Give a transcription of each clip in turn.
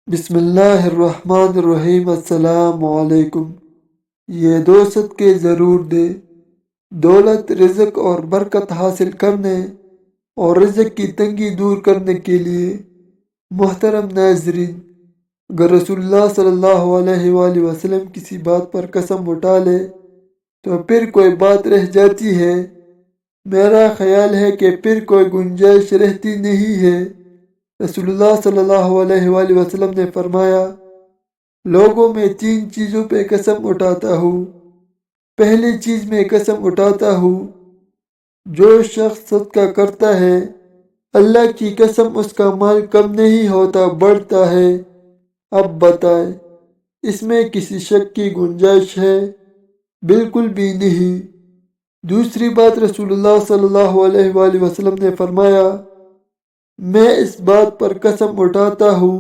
بسم اللہ الرحمن الرحیم۔ السلام علیکم۔ یہ دو صدقے ضرور دے، دولت، رزق اور برکت حاصل کرنے اور رزق کی تنگی دور کرنے کے لیے۔ محترم ناظرین، اگر رسول اللہ صلی اللہ علیہ وآلہ وسلم کسی بات پر قسم اٹھا لے تو پھر کوئی بات رہ جاتی ہے؟ میرا خیال ہے کہ پھر کوئی گنجائش رہتی نہیں ہے۔ رسول اللہ صلی اللہ علیہ وآلہ وسلم نے فرمایا، لوگوں میں 3 چیزوں پہ قسم اٹھاتا ہوں۔ پہلی چیز میں قسم اٹھاتا ہوں، جو شخص صدقہ کرتا ہے، اللہ کی قسم اس کا مال کم نہیں ہوتا، بڑھتا ہے۔ اب بتائیں، اس میں کسی شک کی گنجائش ہے؟ بالکل بھی نہیں۔ دوسری بات، رسول اللہ صلی اللہ علیہ وآلہ وسلم نے فرمایا، میں اس بات پر قسم اٹھاتا ہوں،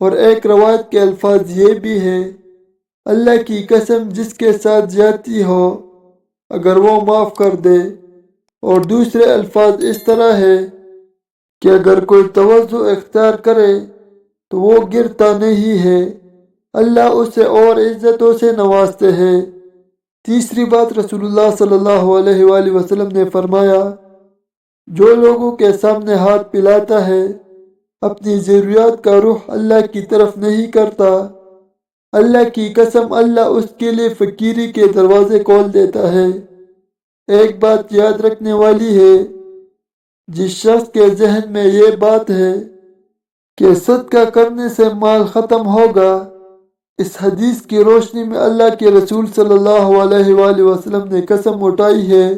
اور ایک روایت کے الفاظ یہ بھی ہے، اللہ کی قسم جس کے ساتھ زیادتی ہو اگر وہ معاف کر دے۔ اور دوسرے الفاظ اس طرح ہے کہ اگر کوئی تواضع اختیار کرے تو وہ گرتا نہیں ہے، اللہ اسے اور عزتوں سے نوازتے ہیں۔ تیسری بات، رسول اللہ صلی اللہ علیہ وآلہ وسلم نے فرمایا، جو لوگوں کے سامنے ہاتھ پھیلاتا ہے، اپنی ضروریات کا رخ اللہ کی طرف نہیں کرتا، اللہ کی قسم اللہ اس کے لیے فقیری کے دروازے کھول دیتا ہے۔ ایک بات یاد رکھنے والی ہے، جس شخص کے ذہن میں یہ بات ہے کہ صدقہ کرنے سے مال ختم ہوگا، اس حدیث کی روشنی میں اللہ کے رسول صلی اللہ علیہ وآلہ وسلم نے قسم اٹھائی ہے،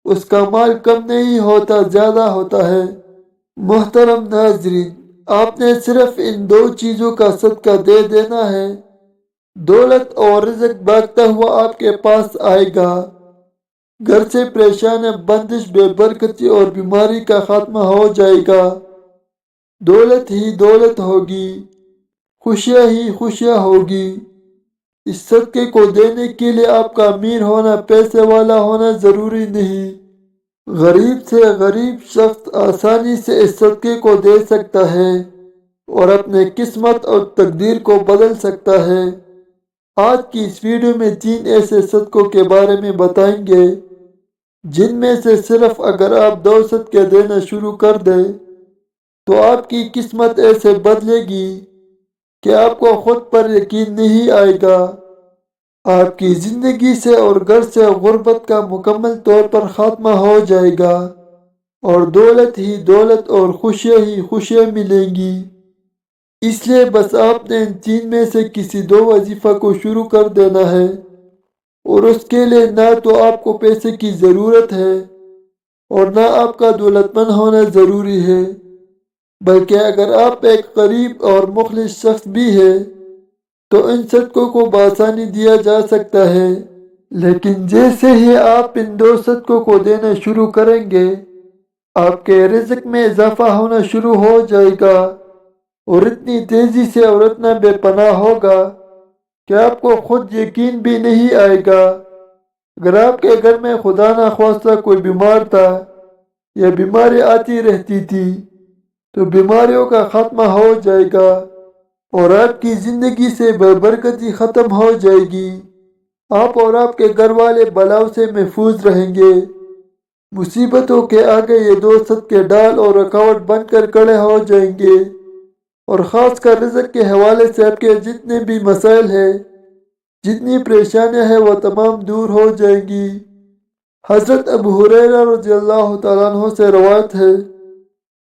اس کا مال کم نہیں ہوتا، زیادہ ہوتا ہے۔ محترم ناظرین، آپ نے صرف ان 2 چیزوں کا صدقہ دے دینا ہے، دولت اور رزق بھاگتا ہوا آپ کے پاس آئے گا، گھر سے پریشان، بندش، بے برکتی اور بیماری کا خاتمہ ہو جائے گا، دولت ہی دولت ہوگی، خوشیاں ہی خوشیاں ہوگی۔ اس صدقے کو دینے کے لیے آپ کا امیر ہونا، پیسے والا ہونا ضروری نہیں۔ غریب سے غریب شخص آسانی سے اس صدقے کو دے سکتا ہے اور اپنے قسمت اور تقدیر کو بدل سکتا ہے۔ آج کی اس ویڈیو میں 3 ایسے صدقوں کے بارے میں بتائیں گے جن میں سے صرف اگر آپ 2 صدقے دینا شروع کر دیں تو آپ کی قسمت ایسے بدلے گی کہ آپ کو خود پر یقین نہیں آئے گا۔ آپ کی زندگی سے اور گھر سے غربت کا مکمل طور پر خاتمہ ہو جائے گا، اور دولت ہی دولت اور خوشیاں ہی خوشیاں ملیں گی۔ اس لیے بس آپ نے ان 3 میں سے کسی 2 وظیفہ کو شروع کر دینا ہے، اور اس کے لیے نہ تو آپ کو پیسے کی ضرورت ہے اور نہ آپ کا دولت مند ہونا ضروری ہے، بلکہ اگر آپ ایک غریب اور مخلص شخص بھی ہیں تو ان صدقوں کو بآسانی دیا جا سکتا ہے۔ لیکن جیسے ہی آپ ان 2 صدقوں کو دینا شروع کریں گے، آپ کے رزق میں اضافہ ہونا شروع ہو جائے گا، اور اتنی تیزی سے اور اتنا بے پناہ ہوگا کہ آپ کو خود یقین بھی نہیں آئے گا۔ اگر آپ کے گھر میں خدا نخواستہ کوئی بیمار تھا یا بیماری آتی رہتی تھی تو بیماریوں کا خاتمہ ہو جائے گا، اور آپ کی زندگی سے بے برکتی ختم ہو جائے گی۔ آپ اور آپ کے گھر والے بلاؤں سے محفوظ رہیں گے۔ مصیبتوں کے آگے یہ 2 صدقے ڈال اور رکاوٹ بن کر کھڑے ہو جائیں گے، اور خاص کر رزق کے حوالے سے آپ کے جتنے بھی مسائل ہیں، جتنی پریشانیاں ہیں، وہ تمام دور ہو جائیں گی۔ حضرت ابو ہریرہ رضی اللہ تعالیٰ عنہ سے روایت ہے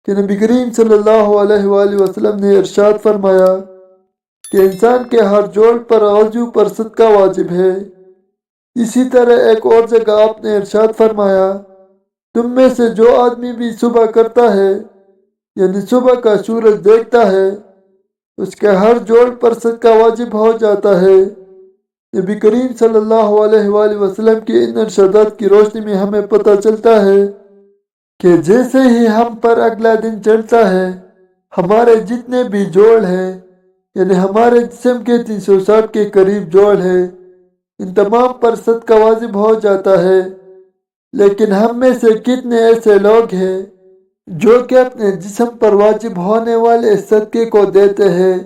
کہ نبی کریم صلی اللہ علیہ وآلہ وسلم نے ارشاد فرمایا کہ انسان کے ہر جوڑ پر عضو پر صدقہ واجب ہے۔ اسی طرح ایک اور جگہ آپ نے ارشاد فرمایا، تم میں سے جو آدمی بھی صبح کرتا ہے، یعنی صبح کا سورج دیکھتا ہے، اس کے ہر جوڑ پر صدقہ واجب ہو جاتا ہے۔ نبی کریم صلی اللہ علیہ وآلہ وسلم کی ان ارشادات کی روشنی میں ہمیں پتہ چلتا ہے کہ جیسے ہی ہم پر اگلا دن چڑھتا ہے، ہمارے جتنے بھی جوڑ ہیں، یعنی ہمارے جسم کے 360 کے قریب جوڑ ہیں، ان تمام پر صدقہ واجب ہو جاتا ہے۔ لیکن ہم میں سے کتنے ایسے لوگ ہیں جو کہ اپنے جسم پر واجب ہونے والے اس صدقے کو دیتے ہیں،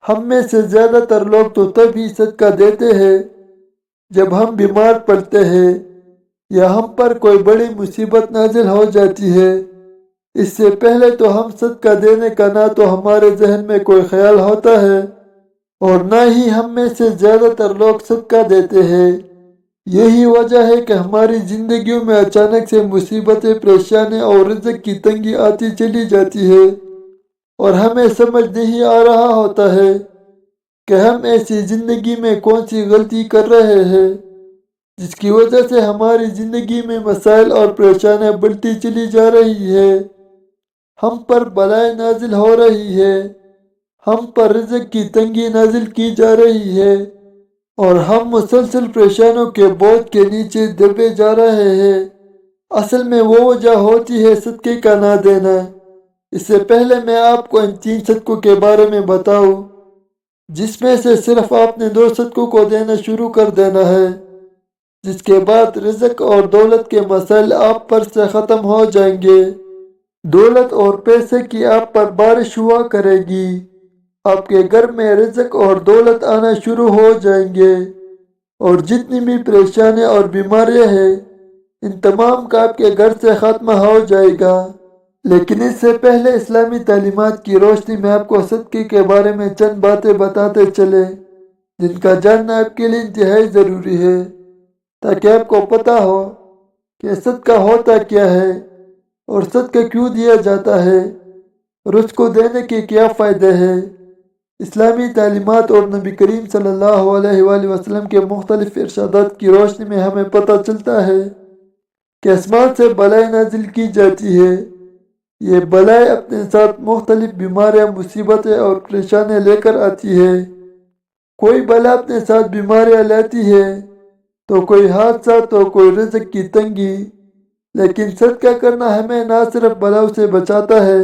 ہم میں سے زیادہ تر لوگ تو تب ہی صدقہ دیتے ہیں جب ہم بیمار پڑتے ہیں یا ہم پر کوئی بڑی مصیبت نازل ہو جاتی ہے۔ اس سے پہلے تو ہم صدقہ دینے کا نہ تو ہمارے ذہن میں کوئی خیال ہوتا ہے اور نہ ہی ہم میں سے زیادہ تر لوگ صدقہ دیتے ہیں۔ یہی وجہ ہے کہ ہماری زندگیوں میں اچانک سے مصیبتیں، پریشانیاں اور رزق کی تنگی آتی چلی جاتی ہے اور ہمیں سمجھ نہیں آ رہا ہوتا ہے کہ ہم ایسی زندگی میں کون سی غلطی کر رہے ہیں جس کی وجہ سے ہماری زندگی میں مسائل اور پریشانیاں بڑھتی چلی جا رہی ہے، ہم پر بلائیں نازل ہو رہی ہے، ہم پر رزق کی تنگی نازل کی جا رہی ہے اور ہم مسلسل پریشانوں کے بوجھ کے نیچے دبے جا رہے ہیں۔ اصل میں وہ وجہ ہوتی ہے صدقے کا نہ دینا۔ اس سے پہلے میں آپ کو ان 3 صدقوں کے بارے میں بتاؤں جس میں سے صرف آپ نے 2 صدقوں کو دینا شروع کر دینا ہے، جس کے بعد رزق اور دولت کے مسائل آپ پر سے ختم ہو جائیں گے۔ دولت اور پیسے کی آپ پر بارش ہوا کرے گی، آپ کے گھر میں رزق اور دولت آنا شروع ہو جائیں گے اور جتنی بھی پریشانیاں اور بیماریاں ہیں ان تمام کا آپ کے گھر سے خاتمہ ہو جائے گا۔ لیکن اس سے پہلے اسلامی تعلیمات کی روشنی میں آپ کو صدقے کے بارے میں چند باتیں بتاتے چلے جن کا جاننا آپ کے لیے انتہائی ضروری ہے تاکہ آپ کو پتہ ہو کہ صدقہ ہوتا کیا ہے اور صدقہ کیوں دیا جاتا ہے اور اس کو دینے کے کیا فائدے ہیں۔ اسلامی تعلیمات اور نبی کریم صلی اللہ علیہ وآلہ وسلم کے مختلف ارشادات کی روشنی میں ہمیں پتہ چلتا ہے کہ آسمان سے بلائیں نازل کی جاتی ہے۔ یہ بلائیں اپنے ساتھ مختلف بیماریاں، مصیبتیں اور پریشانیاں لے کر آتی ہے۔ کوئی بلا اپنے ساتھ بیماریاں لاتی ہے تو کوئی حادثہ تو کوئی رزق کی تنگی، لیکن صدقہ کرنا ہمیں نہ صرف بلاؤں سے بچاتا ہے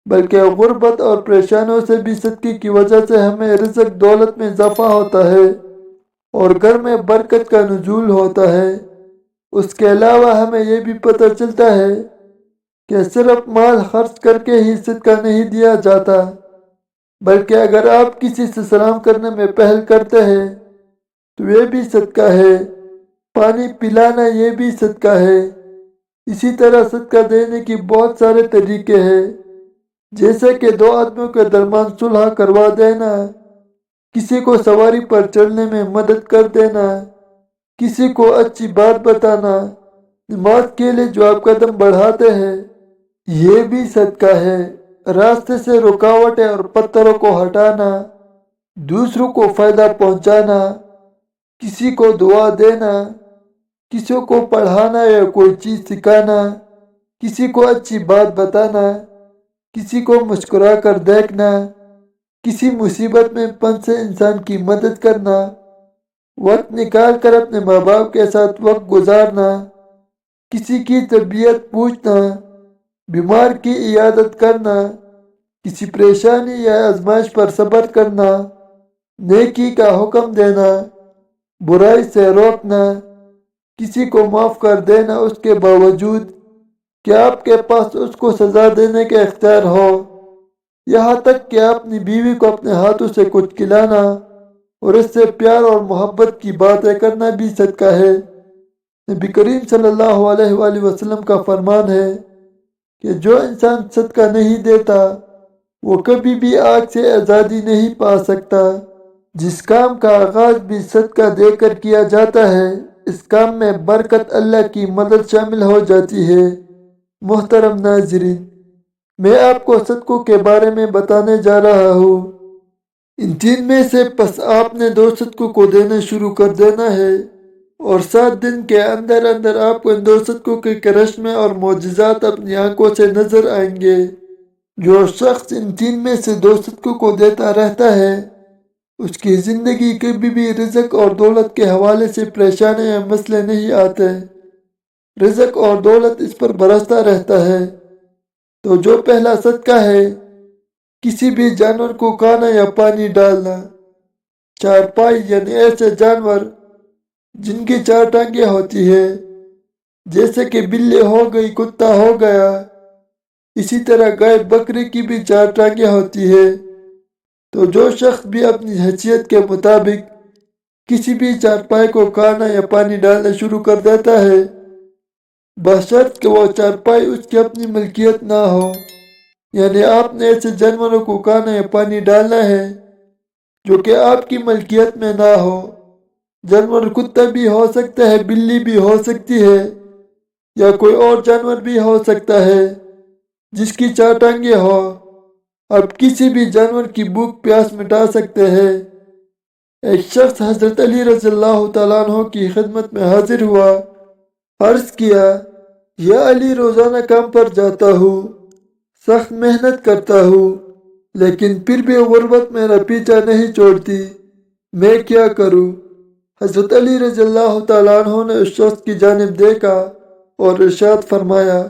بلکہ غربت اور پریشانیوں سے بھی صدقے کی وجہ سے ہمیں رزق، دولت میں اضافہ ہوتا ہے اور گھر میں برکت کا نزول ہوتا ہے۔ اس کے علاوہ ہمیں یہ بھی پتہ چلتا ہے کہ صرف مال خرچ کر کے ہی صدقہ نہیں دیا جاتا بلکہ اگر آپ کسی سے سلام کرنے میں پہل کرتے ہیں تو یہ بھی صدقہ ہے، پانی پلانا یہ بھی صدقہ ہے۔ اسی طرح صدقہ دینے کی بہت سارے طریقے ہیں، جیسے کہ 2 آدمیوں کے درمیان صلح کروا دینا، کسی کو سواری پر چڑھنے میں مدد کر دینا، کسی کو اچھی بات بتانا، نماز کے لیے جو آپ قدم بڑھاتے ہیں یہ بھی صدقہ ہے، راستے سے رکاوٹیں اور پتھروں کو ہٹانا، دوسروں کو فائدہ پہنچانا، کسی کو دعا دینا، کسی کو پڑھانا یا کوئی چیز سکھانا، کسی کو اچھی بات بتانا، کسی کو مسکرا کر دیکھنا، کسی مصیبت میں پھنسے انسان کی مدد کرنا، وقت نکال کر اپنے ماں باپ کے ساتھ وقت گزارنا، کسی کی طبیعت پوچھنا، بیمار کی عیادت کرنا، کسی پریشانی یا آزمائش پر صبر کرنا، نیکی کا حکم دینا، برائی سے روکنا، کسی کو معاف کر دینا اس کے باوجود کہ آپ کے پاس اس کو سزا دینے کا اختیار ہو، یہاں تک کہ اپنی بیوی کو اپنے ہاتھوں سے کچھ کھلانا اور اس سے پیار اور محبت کی باتیں کرنا بھی صدقہ ہے۔ نبی کریم صلی اللہ علیہ وآلہ وسلم کا فرمان ہے کہ جو انسان صدقہ نہیں دیتا وہ کبھی بھی آگ سے آزادی نہیں پا سکتا۔ جس کام کا آغاز بھی صدقہ دے کر کیا جاتا ہے اس کام میں برکت، اللہ کی مدد شامل ہو جاتی ہے۔ محترم ناظرین، میں آپ کو صدقوں کے بارے میں بتانے جا رہا ہوں۔ ان 3 میں سے پس آپ نے 2 صدقوں کو دینا شروع کر دینا ہے اور 7 دن کے اندر اندر آپ کو ان 2 صدقوں کے کرشمے اور معجزات اپنی آنکھوں سے نظر آئیں گے۔ جو شخص ان 3 میں سے 2 صدقوں کو دیتا رہتا ہے اس کی زندگی کبھی بھی رزق اور دولت کے حوالے سے پریشانی یا مسئلے نہیں آتے، رزق اور دولت اس پر برستا رہتا ہے۔ تو جو پہلا صدقہ ہے کسی بھی جانور کو کھانا یا پانی ڈالنا، 4 پائی یعنی ایسے جانور جن کی 4 ٹانگیں ہوتی ہے جیسے کہ بلی ہو گئی، کتا ہو گیا، اسی طرح گائے بکری کی بھی 4 ٹانگیں ہوتی ہے تو جو شخص بھی اپنی حیثیت کے مطابق کسی بھی چارپائی کو کھانا یا پانی ڈالنا شروع کر دیتا ہے، بشرط کہ وہ چارپائی اس کی اپنی ملکیت نہ ہو، یعنی آپ نے ایسے جانوروں کو کھانا یا پانی ڈالنا ہے جو کہ آپ کی ملکیت میں نہ ہو۔ جانور کتا بھی ہو سکتا ہے، بلی بھی ہو سکتی ہے، یا کوئی اور جانور بھی ہو سکتا ہے جس کی 4 ٹانگیں ہو۔ آپ کسی بھی جانور کی بھوک پیاس مٹا سکتے ہیں۔ ایک شخص حضرت علی رضی اللہ تعالیٰ عنہ کی خدمت میں حاضر ہوا، عرض کیا، یا علی، روزانہ کام پر جاتا ہوں، سخت محنت کرتا ہوں، لیکن پھر بھی غربت میرا پیچھا نہیں چھوڑتی، میں کیا کروں؟ حضرت علی رضی اللہ تعالیٰ عنہ نے اس شخص کی جانب دیکھا اور ارشاد فرمایا،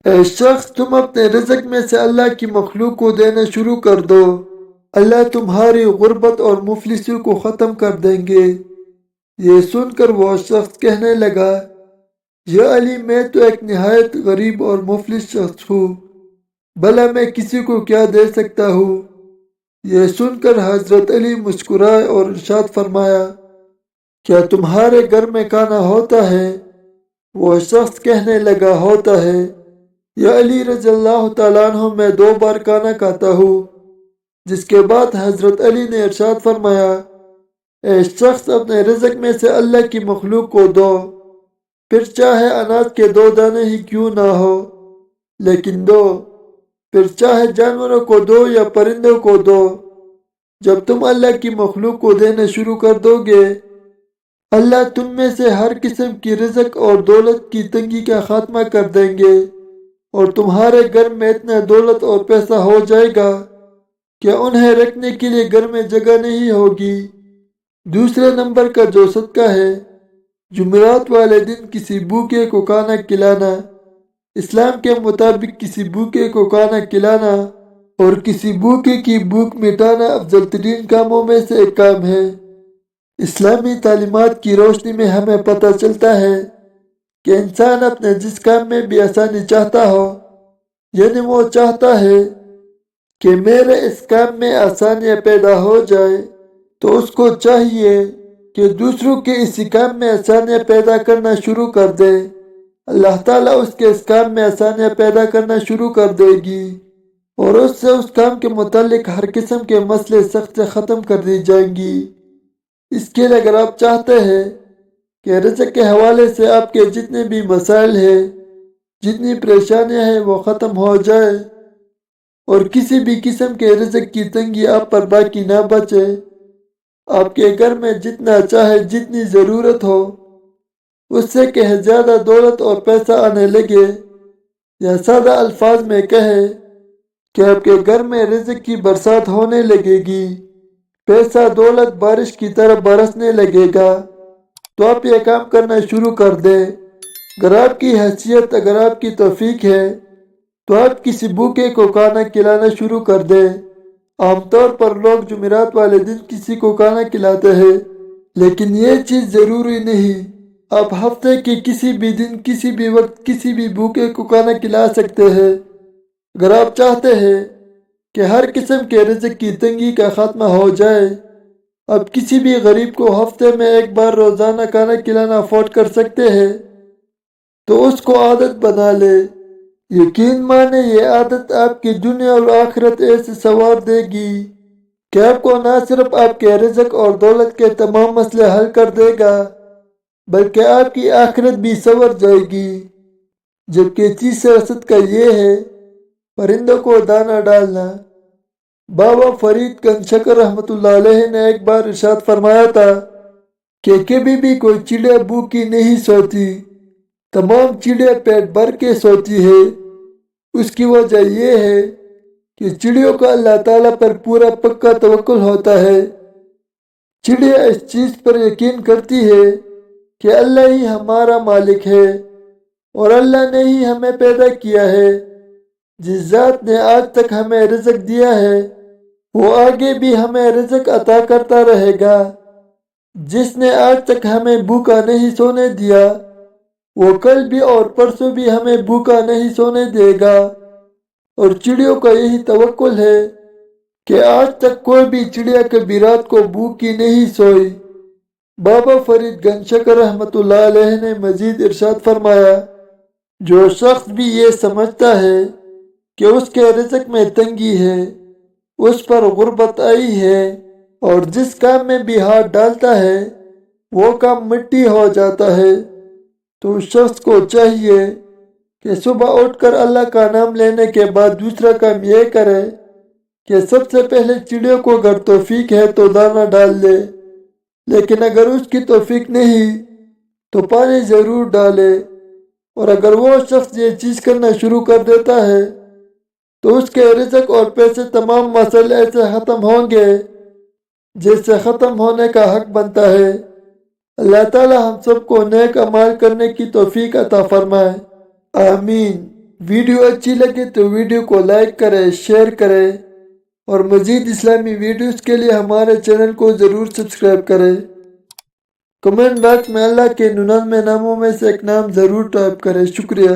اے شخص، تم اپنے رزق میں سے اللہ کی مخلوق کو دینا شروع کر دو، اللہ تمہاری غربت اور مفلسی کو ختم کر دیں گے۔ یہ سن کر وہ شخص کہنے لگا، یا علی، میں تو ایک نہایت غریب اور مفلس شخص ہوں، بھلا میں کسی کو کیا دے سکتا ہوں؟ یہ سن کر حضرت علی مسکرائے اور ارشاد فرمایا، کیا تمہارے گھر میں کھانا ہوتا ہے؟ وہ شخص کہنے لگا، ہوتا ہے یا علی رضی اللہ تعالیٰ عنہ، میں 2 بار کھانا کھاتا ہوں۔ جس کے بعد حضرت علی نے ارشاد فرمایا، اے شخص، اپنے رزق میں سے اللہ کی مخلوق کو دو، پھر چاہے اناج کے 2 دانے ہی کیوں نہ ہو، لیکن دو، پھر چاہے جانوروں کو دو یا پرندوں کو دو۔ جب تم اللہ کی مخلوق کو دینا شروع کر دو گے، اللہ تم میں سے ہر قسم کی رزق اور دولت کی تنگی کا خاتمہ کر دیں گے، اور تمہارے گھر میں اتنا دولت اور پیسہ ہو جائے گا کہ انہیں رکھنے کے لیے گھر میں جگہ نہیں ہوگی۔ دوسرے نمبر کا جو صدقہ ہے، جمعرات والے دن کسی بھوکے کو کھانا کھلانا، اسلام کے مطابق کسی بھوکے کو کھانا کھلانا اور کسی بھوکے کی بھوک مٹانا افضل ترین کاموں میں سے ایک کام ہے۔ اسلامی تعلیمات کی روشنی میں ہمیں پتہ چلتا ہے کہ انسان اپنے جس کام میں بھی آسانی چاہتا ہو، یعنی وہ چاہتا ہے کہ میرے اس کام میں آسانیاں پیدا ہو جائے، تو اس کو چاہیے کہ دوسروں کے اسی کام میں آسانیاں پیدا کرنا شروع کر دے۔ اللہ تعالیٰ اس کے اس کام میں آسانیاں پیدا کرنا شروع کر دے گی، اور اس سے اس کام کے متعلق ہر قسم کے مسئلے سخت سے ختم کر دی جائیں گی۔ اس کے لیے اگر آپ چاہتے ہیں کہ رزق کے حوالے سے آپ کے جتنے بھی مسائل ہیں، جتنی پریشانیاں ہیں، وہ ختم ہو جائے اور کسی بھی قسم کے رزق کی تنگی آپ پر باقی نہ بچے، آپ کے گھر میں جتنا چاہے، جتنی ضرورت ہو اس سے کہ زیادہ دولت اور پیسہ آنے لگے، یا سادہ الفاظ میں کہے کہ آپ کے گھر میں رزق کی برسات ہونے لگے گی، پیسہ دولت بارش کی طرح برسنے لگے گا، تو آپ یہ کام کرنا شروع کر دیں۔ اگر آپ کی حیثیت، اگر آپ کی توفیق ہے تو آپ کسی بھوکے کو کھانا کھلانا شروع کر دیں۔ عام طور پر لوگ جمعرات والے دن کسی کو کھانا کھلاتے ہیں، لیکن یہ چیز ضروری نہیں۔ آپ ہفتے کے کسی بھی دن، کسی بھی وقت، کسی بھی بھوکے کو کھانا کھلا سکتے ہیں۔ اگر آپ چاہتے ہیں کہ ہر قسم کے رزق کی تنگی کا خاتمہ ہو جائے، آپ کسی بھی غریب کو ہفتے میں 1 بار روزانہ کھانا کھلانا افورڈ کر سکتے ہیں، تو اس کو عادت بنا لے۔ یقین مانے، یہ عادت آپ کی دنیا اور آخرت ایسے سنوار دے گی کہ آپ کو نہ صرف آپ کے رزق اور دولت کے تمام مسئلے حل کر دے گا، بلکہ آپ کی آخرت بھی سنور جائے گی۔ جبکہ تیسرا صدقہ یہ ہے پرندوں کو دانہ ڈالنا۔ بابا فرید گنج شکر رحمۃ اللہ علیہ نے ایک بار ارشاد فرمایا تھا کہ کبھی بھی کوئی چڑیا بھوکی نہیں سوتی، تمام چڑیا پیٹ بھر کے سوتی ہے۔ اس کی وجہ یہ ہے کہ چڑیوں کا اللہ تعالیٰ پر پورا پکا توکل ہوتا ہے۔ چڑیا اس چیز پر یقین کرتی ہے کہ اللہ ہی ہمارا مالک ہے اور اللہ نے ہی ہمیں پیدا کیا ہے۔ جس ذات نے آج تک ہمیں رزق دیا ہے وہ آگے بھی ہمیں رزق عطا کرتا رہے گا۔ جس نے آج تک ہمیں بھوکا نہیں سونے دیا وہ کل بھی اور پرسوں بھی ہمیں بھوکا نہیں سونے دے گا۔ اور چڑیوں کا یہی توکل ہے کہ آج تک کوئی بھی چڑیا کبھی رات کو بھوکی نہیں سوئی۔ بابا فرید گنج شکر رحمۃ اللہ علیہ نے مزید ارشاد فرمایا، جو شخص بھی یہ سمجھتا ہے کہ اس کے رزق میں تنگی ہے، اس پر غربت آئی ہے، اور جس کام میں بھی ہاتھ ڈالتا ہے وہ کام مٹی ہو جاتا ہے، تو اس شخص کو چاہیے کہ صبح اٹھ کر اللہ کا نام لینے کے بعد دوسرا کام یہ کرے کہ سب سے پہلے چڑیوں کو اگر توفیق ہے تو دانہ ڈال دے، لیکن اگر اس کی توفیق نہیں تو پانی ضرور ڈالے، اور اگر وہ شخص یہ چیز کرنا شروع کر دیتا ہے تو اس کے رزق اور پیسے تمام مسائل ایسے ختم ہوں گے جیسے ختم ہونے کا حق بنتا ہے۔ اللہ تعالی ہم سب کو نیک اعمال کرنے کی توفیق عطا فرمائے، آمین۔ ویڈیو اچھی لگے تو ویڈیو کو لائک کرے، شیئر کرے، اور مزید اسلامی ویڈیوز کے لیے ہمارے چینل کو ضرور سبسکرائب کرے۔ کمنٹ باکس میں اللہ کے 99 ناموں میں سے ایک نام ضرور ٹائپ کرے۔ شکریہ۔